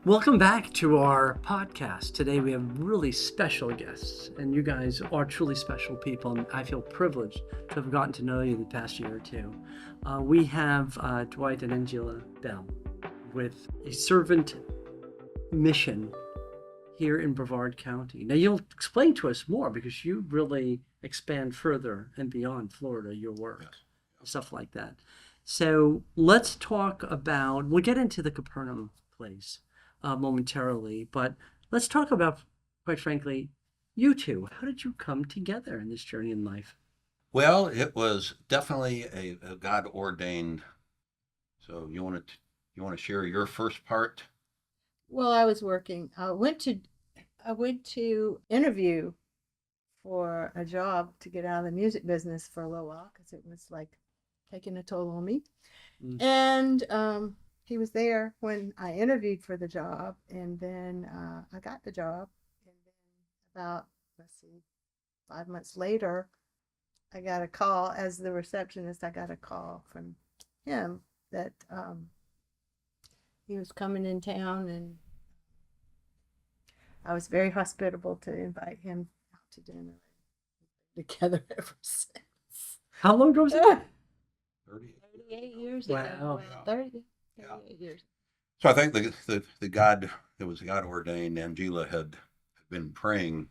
Welcome back to our podcast. Today we have really special guests, and you guys are truly special people, and I feel privileged to have gotten to know you the past year or two. We have Dwight and Angelia Bell with a servant mission here in Brevard County. Now you'll explain to us more because you really expand further and beyond Florida, your work, stuff like that. So let's talk about, we'll get into the Capernaum Place momentarily, but let's talk about, quite frankly, you two. How did you come together in this journey in life? Well, it was definitely a God ordained. So you want to share your first part? Well, I was working. I went to interview for a job to get out of the music business for a little while because it was like taking a toll on me. And he was there when I interviewed for the job, and then I got the job. And then about, 5 months later, I got a call as the receptionist. I got a call from him that he was coming in town, and I was very hospitable to invite him out to dinner. Together ever since. How long ago was that? 38 years Wow. ago. 38 years. So I think the God that was God ordained, Angelia had been praying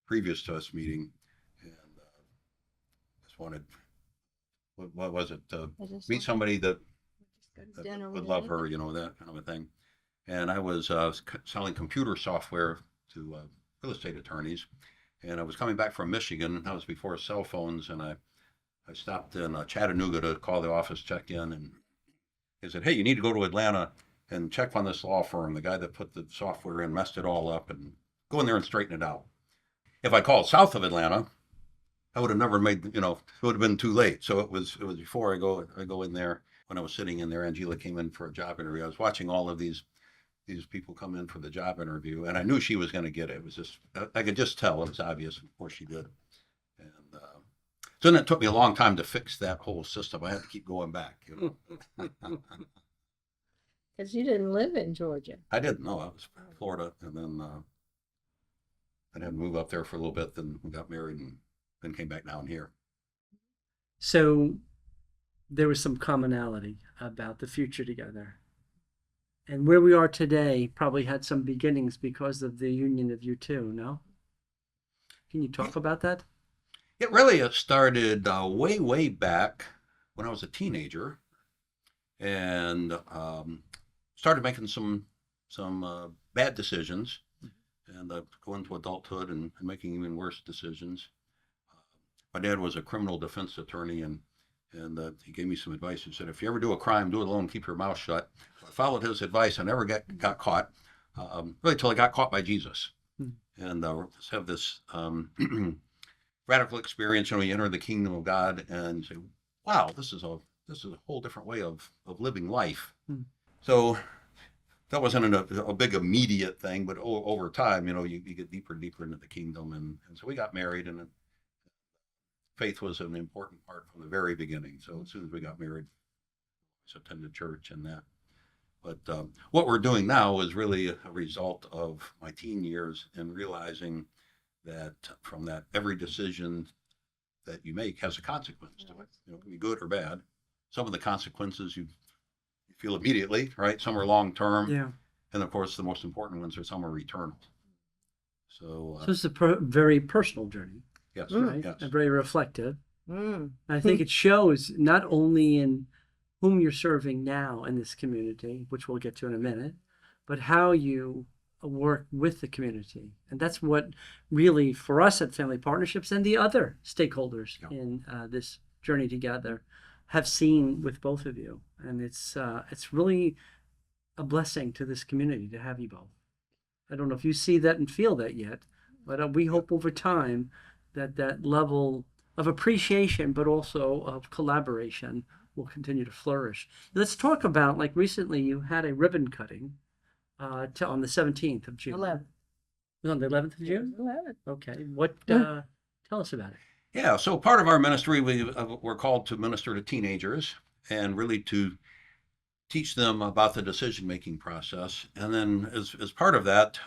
previous to us meeting, and just wanted, what was it? Meet somebody that would love her, that kind of a thing. And I was selling computer software to real estate attorneys, and I was coming back from Michigan. That was before cell phones, and I stopped in Chattanooga to call the office, check in, and he said, "Hey, you need to go to Atlanta and check on this law firm. The guy that put the software in messed it all up, and go in there and straighten it out." If I called south of Atlanta, I would have never made, it would have been too late. So it was before I go in there. When I was sitting in there, Angelia came in for a job interview. I was watching all of these people come in for the job interview, and I knew she was going to get it. It was just, I could just tell it was obvious. Of course she did. And so then it took me a long time to fix that whole system. I had to keep going back, Because you didn't live in Georgia. I didn't know. I was in Florida, and then I had to move up there for a little bit. Then we got married, and then came back down here. So there was some commonality about the future together. And where we are today probably had some beginnings because of the union of you two, no? Can you talk about that? It really started way, way back when I was a teenager, and started making some bad decisions, and going into adulthood and making even worse decisions. My dad was a criminal defense attorney, and he gave me some advice. He said, "If you ever do a crime, do it alone, keep your mouth shut." So I followed his advice. I never got caught, really till I got caught by Jesus. And just have this radical experience. You enter the kingdom of God and say, "Wow, this is a whole different way of living life." So that wasn't a big immediate thing, but over time, you get deeper and deeper into the kingdom, and so we got married, and faith was an important part from the very beginning. So as soon as we got married, we just attended church and that. But what we're doing now is really a result of my teen years and realizing that from that, every decision that you make has a consequence to it. It can be good or bad. Some of the consequences you feel immediately, right? Some are long term. Yeah. And of course, the most important ones are some are eternal. So it's a very personal journey. Yes, right? Yes. And very reflective. I think it shows not only in whom you're serving now in this community, which we'll get to in a minute, but how you work with the community. And that's what really, for us at Family Partnerships and the other stakeholders in this journey together, have seen with both of you. And it's really a blessing to this community to have you both. I don't know if you see that and feel that yet, but we hope over time that level of appreciation, but also of collaboration, will continue to flourish. Let's talk about, like, recently you had a ribbon cutting on the 17th of June. 11th. On the 11th of June? 11th. Okay. What? Tell us about it. Yeah, so part of our ministry, we're called to minister to teenagers and really to teach them about the decision-making process. And then as part of that,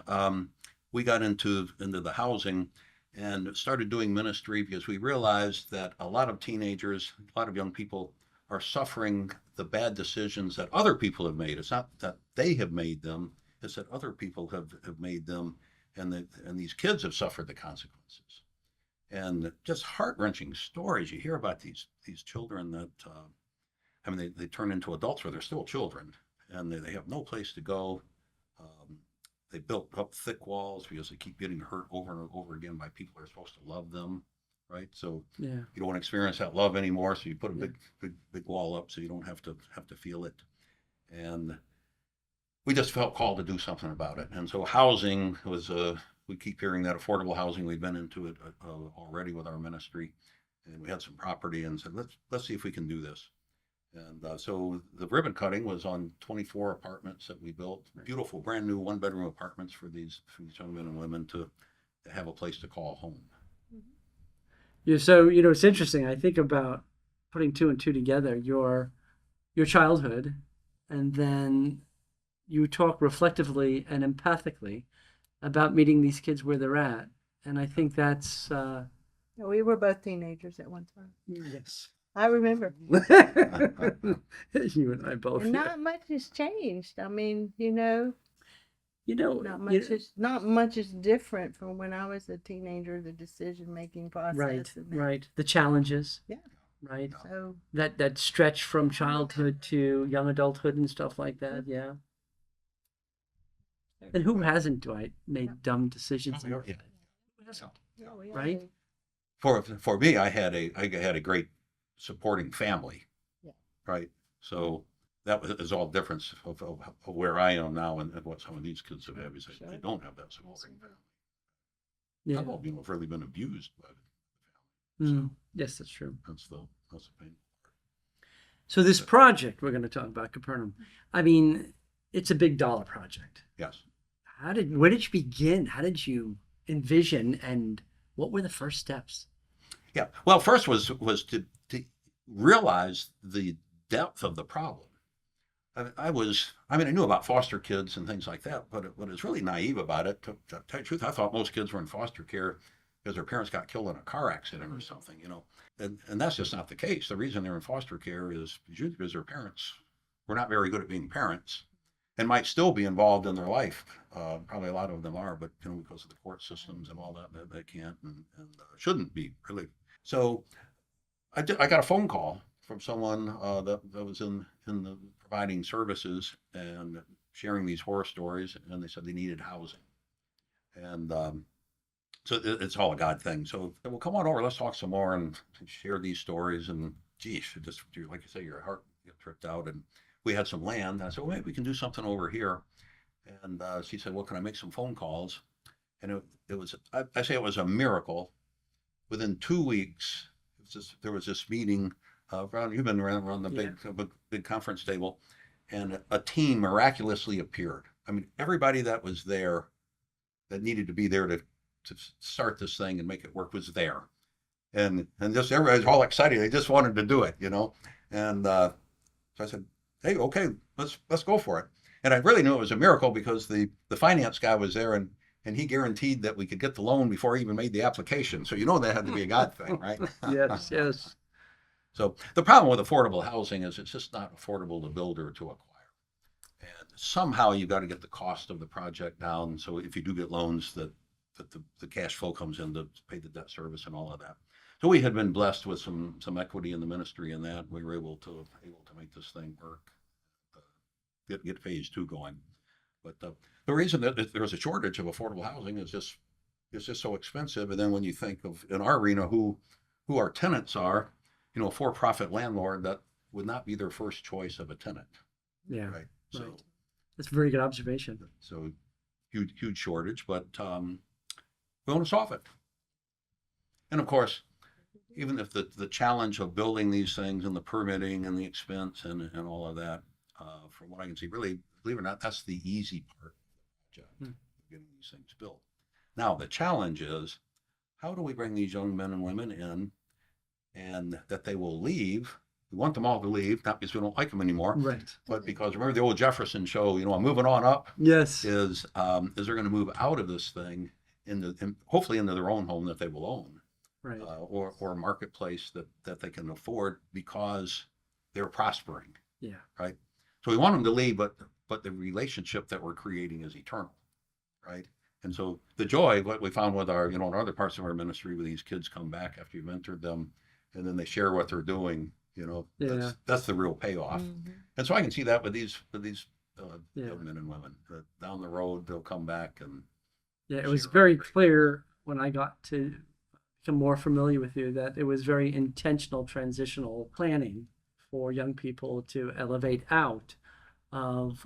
we got into the housing and started doing ministry because we realized that a lot of teenagers, a lot of young people are suffering the bad decisions that other people have made. It's not that they have made them, it's that other people have made them, and these kids have suffered the consequences. And just heart-wrenching stories you hear about these children that I mean, they turn into adults where they're still children, and they have no place to go. They built up thick walls because they keep getting hurt over and over again by people who are supposed to love them, right? So Yeah. you don't want to experience that love anymore, so you put a big wall up so you don't have to feel it. And we just felt called to do something about it. And so housing was we keep hearing that affordable housing. We've been into it already with our ministry, and we had some property and said let's see if we can do this. And so the ribbon cutting was on 24 apartments that we built, beautiful, brand new one-bedroom apartments for these young men and women to have a place to call home. Yeah, so it's interesting. I think about putting two and two together. Your childhood, and then you talk reflectively and empathically about meeting these kids where they're at, and I think that's. We were both teenagers at one time. Yes. I remember. You and I both. And not much has changed. I mean, not much is different from when I was a teenager. The decision-making process. Right. Right. The challenges. Yeah. Right. So that stretch from childhood to young adulthood and stuff like that. Yeah. And who hasn't, Dwight, made dumb decisions? Oh, yeah. Who hasn't? yeah, Right. For me, I had a great supporting family, right? So that is all difference of where I am now and what some of these kids have had. They don't have that supporting family. Yeah. Some of them have really been abused by the family. So yes, that's true. that's the pain. So this project we're going to talk about, Capernaum, I mean, it's a big dollar project. Yes. Where did you begin? How did you envision, and what were the first steps? Yeah. Well, first was to realize the depth of the problem. I knew about foster kids and things like that, but it was really naive about it. To tell you the truth, I thought most kids were in foster care because their parents got killed in a car accident or something, and that's just not the case. The reason they're in foster care is because their parents were not very good at being parents and might still be involved in their life. Probably a lot of them are, but because of the court systems and all that, they can't and shouldn't be really. So I got a phone call from someone that was in the providing services and sharing these horror stories, and they said they needed housing. And so it's all a God thing. So well, come on over, let's talk some more and share these stories. And geez, just like you say, your heart gets tripped out. And we had some land. And I said, well, maybe we can do something over here. And she said, well, can I make some phone calls? And it was, I say it was a miracle. Within 2 weeks, there was this meeting. You've been around the big conference table, and a team miraculously appeared. I mean, everybody that was there, that needed to be there to start this thing and make it work, was there, and just everybody's all excited. They just wanted to do it, And so I said, "Hey, okay, let's go for it." And I really knew it was a miracle because the finance guy was there, and he guaranteed that we could get the loan before he even made the application. So that had to be a God thing, right? Yes, yes. So the problem with affordable housing is it's just not affordable to build or to acquire. And somehow you got to get the cost of the project down. So if you do get loans, that the cash flow comes in to pay the debt service and all of that. So we had been blessed with some equity in the ministry in that. We were able to make this thing work, get phase 2 going. But the reason that there's a shortage of affordable housing is just so expensive. And then when you think of in our arena who our tenants are, a for-profit landlord, that would not be their first choice of a tenant. Yeah. Right. So right. That's a very good observation. So huge shortage, but we want to solve it. And of course, even if the challenge of building these things and the permitting and the expense and all of that, from what I can see, really, believe it or not, that's the easy part of getting these things built. Now, the challenge is, how do we bring these young men and women in and that they will leave We want them all to leave, not because we don't like them anymore, Right. but because remember the old Jefferson show, I'm moving on up, Yes. is they're going to move out of this thing hopefully into their own home that they will own, Right. or a marketplace that they can afford because they're prospering. Yeah. Right. So we want them to leave, but the relationship that we're creating is eternal. Right. And so the joy, what we found with our, in other parts of our ministry, where these kids come back after you've mentored them, and then they share what they're doing, Yeah. that's the real payoff. Mhm. And so I can see that with these Yeah. young men and women. Down the road, they'll come back and Yeah, it was share. very clear when I got to become more familiar with you that it was very intentional transitional planning for young people to elevate out of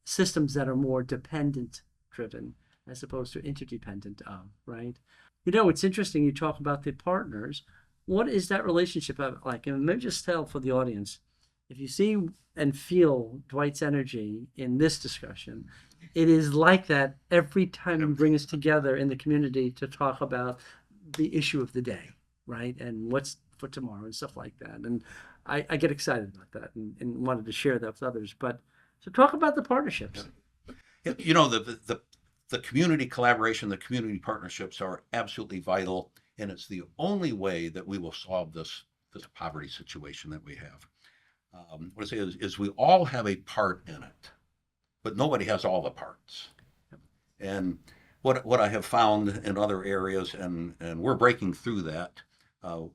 systems that are more dependent driven as opposed to interdependent of, right? It's interesting you talk about the partners. What is that relationship like? And maybe just tell for the audience, if you see and feel Dwight's energy in this discussion, it is like that every time you bring us together in the community to talk about the issue of the day, right? And what's for tomorrow and stuff like that. And I get excited about that and wanted to share that with others. But so talk about the partnerships. The community collaboration, the community partnerships are absolutely vital, and it's the only way that we will solve this poverty situation that we have. What I say is we all have a part in it, but nobody has all the parts. And what I have found in other areas, and we're breaking through that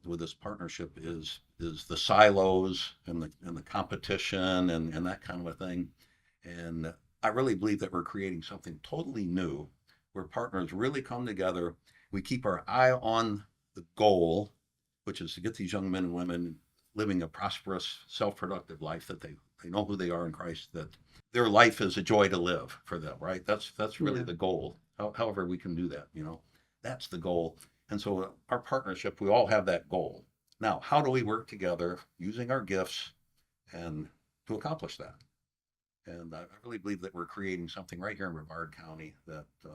with this partnership, is the silos and the competition and that kind of a thing. And I really believe that we're creating something totally new, where partners really come together. We keep our eye on the goal, which is to get these young men and women living a prosperous, self-productive life, that they know who they are in Christ, that their life is a joy to live for them, right? That's really the goal. However we can do that, that's the goal. And so our partnership, we all have that goal. Now, how do we work together using our gifts and to accomplish that? And I really believe that we're creating something right here in Brevard County that the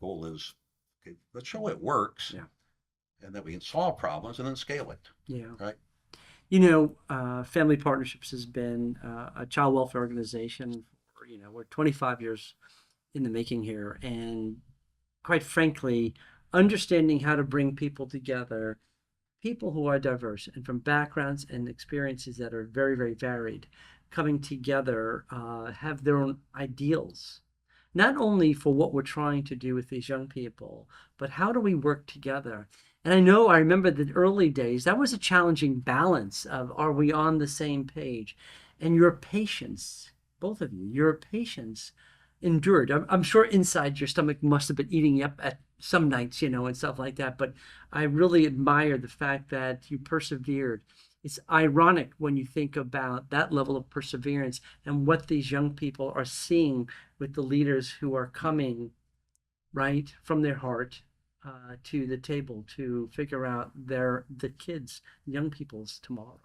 goal is, okay, let's show it works, and that we can solve problems and then scale it. Yeah. Right. Family Partnerships has been a child welfare organization for, we're 25 years in the making here. And quite frankly, understanding how to bring people together, people who are diverse and from backgrounds and experiences that are very, very varied, coming together, have their own ideals, not only for what we're trying to do with these young people, but how do we work together? And I remember the early days, that was a challenging balance of, are we on the same page? And your patience, both of you, your patience endured. I'm sure inside your stomach must have been eating you up at some nights, and stuff like that. But I really admire the fact that you persevered. It's ironic when you think about that level of perseverance and what these young people are seeing with the leaders who are coming right from their heart to the table to figure out the kids, young people's tomorrow.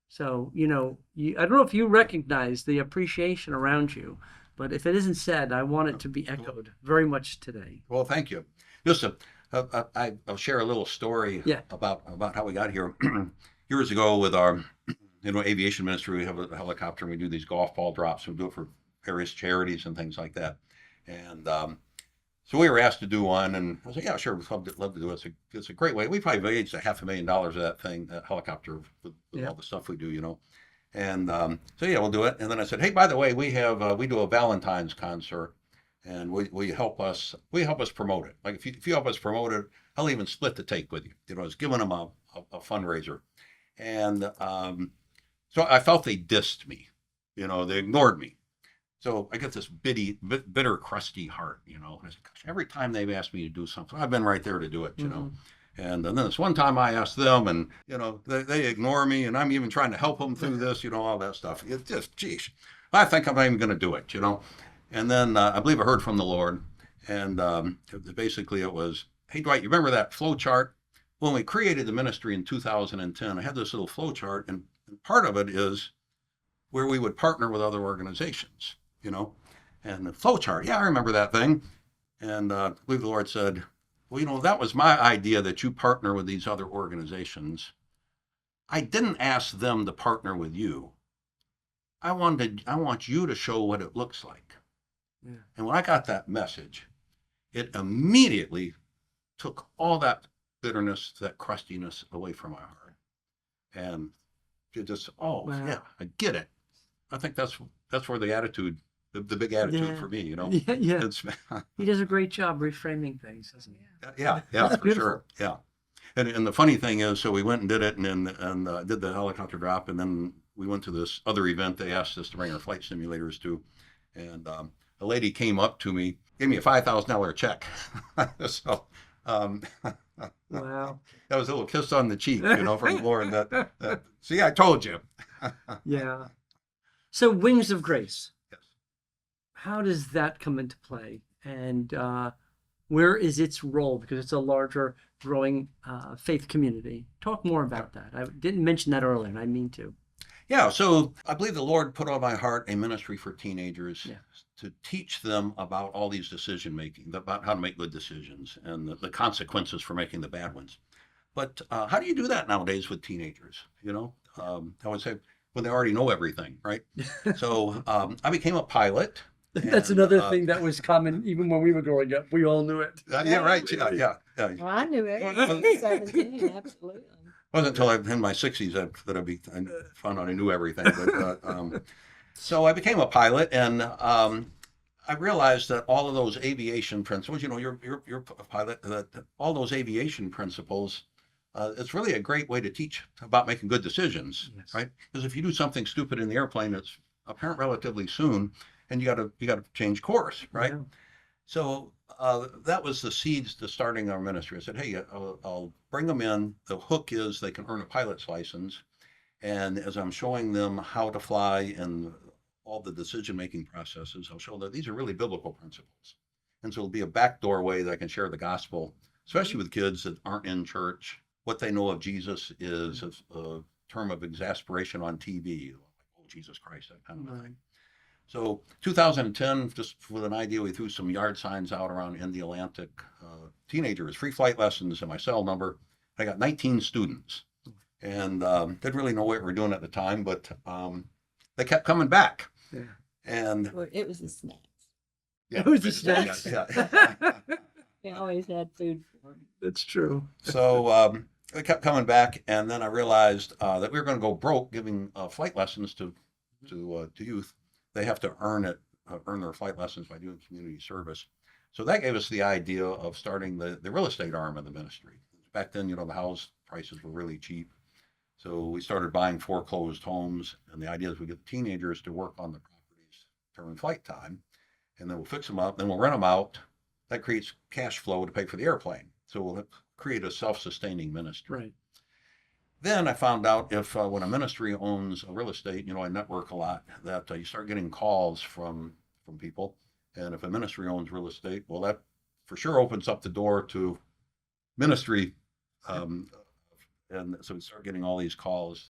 So, I don't know if you recognize the appreciation around you, but if it isn't said, I want it to be echoed very much today. Well, thank you. Just I'll share a little story about how we got here. Years ago, with our aviation ministry, we have a helicopter and we do these golf ball drops. We do it for various charities and things like that. And so we were asked to do one, and I was like, yeah, sure, we'd love to do it. It's a great way. We probably raised $500,000 of that thing, that helicopter, with all the stuff we do, And so yeah, we'll do it. And then I said, hey, by the way, we do a Valentine's concert, and will you help us? Will you help us promote it? Like if you help us promote it, I'll even split the take with you. I was giving them a fundraiser, and so I felt they dissed me. They ignored me. So I get this bitter, crusty heart. I said, gosh, every time they've asked me to do something, I've been right there to do it. And then this one time I asked them, and they ignore me, and I'm even trying to help them through this, all that stuff. It's just, geez, I think I'm not even going to do it, And then I believe I heard from the Lord, and basically it was, hey Dwight, you remember that flow chart? When we created the ministry in 2010, I had this little flow chart, and part of it is where we would partner with other organizations, and the flow chart. Yeah, I remember that thing. And I believe the Lord said, well, that was my idea, that you partner with these other organizations. I didn't ask them to partner with you. I want you to show what it looks like. Yeah. And when I got that message, it immediately took all that bitterness, that crustiness away from my heart. And it just, oh, Wow. yeah, I get it. I think that's where the attitude, the big attitude Yeah. for me, you know. Yeah, yeah. It's, He does a great job reframing things, doesn't he? yeah, That's for beautiful. sure. Yeah. And the funny thing is, so we went and did it and did the helicopter drop. And then we went to this other event they asked us to bring our flight simulators to. And a lady came up to me, gave me a $5,000 check. So Wow. that was a little kiss on the cheek, you know, from the Lord. That see, I told you. Yeah. So Wings of Grace, Yes. how does that come into play? And where is its role? Because it's a larger, growing faith community. Talk more about that. I didn't mention that earlier, and I mean to. Yeah, so I believe the Lord put on my heart a ministry for teenagers to teach them about all these decision making, about how to make good decisions and the consequences for making the bad ones. But how do you do that nowadays with teenagers? You know, I would say when they already know everything, right? So I became a pilot. That's and, another thing that was common even when we were growing up. We all knew it. Yeah, right. Yeah. Well, I knew it. Well, 17, absolutely. It wasn't until I in my 60s that I found out I knew everything. But so I became a pilot, and I realized that all of those aviation principles, you know, you're a pilot, that all those aviation principles, it's really a great way to teach about making good decisions, Yes. right? Because if you do something stupid in the airplane, it's apparent relatively soon, and you got to change course, right? Yeah. So that was the seeds to starting our ministry. I said, hey, I'll bring them in. The hook is they can earn a pilot's license. And as I'm showing them how to fly and all the decision-making processes, I'll show that these are really biblical principles. And so it'll be a backdoor way that I can share the gospel, especially with kids that aren't in church. What they know of Jesus is a term of exasperation on TV, like, oh, Jesus Christ, that kind of thing. So 2010, just with an idea, we threw some yard signs out around in the Atlantic. Teenagers, free flight lessons, and my cell number. I got 19 students, and didn't really know what we were doing at the time, but they kept coming back. Yeah. And Well, it was the snacks. It was the snacks. Yeah. We always had food for them. That's true. So they kept coming back, and then I realized that we were going to go broke giving flight lessons to youth. They have to earn their flight lessons by doing community service. So that gave us the idea of starting the real estate arm of the ministry. Back then, you know, the house prices were really cheap. So we started buying foreclosed homes, and the idea is we get teenagers to work on the properties during flight time, and then we'll fix them up, then we'll rent them out. That creates cash flow to pay for the airplane. So we'll create a self-sustaining ministry. Right. Then I found out if when a ministry owns a real estate, you know, I network a lot, that you start getting calls from people. And if a ministry owns real estate, well, that for sure opens up the door to ministry. And so we start getting all these calls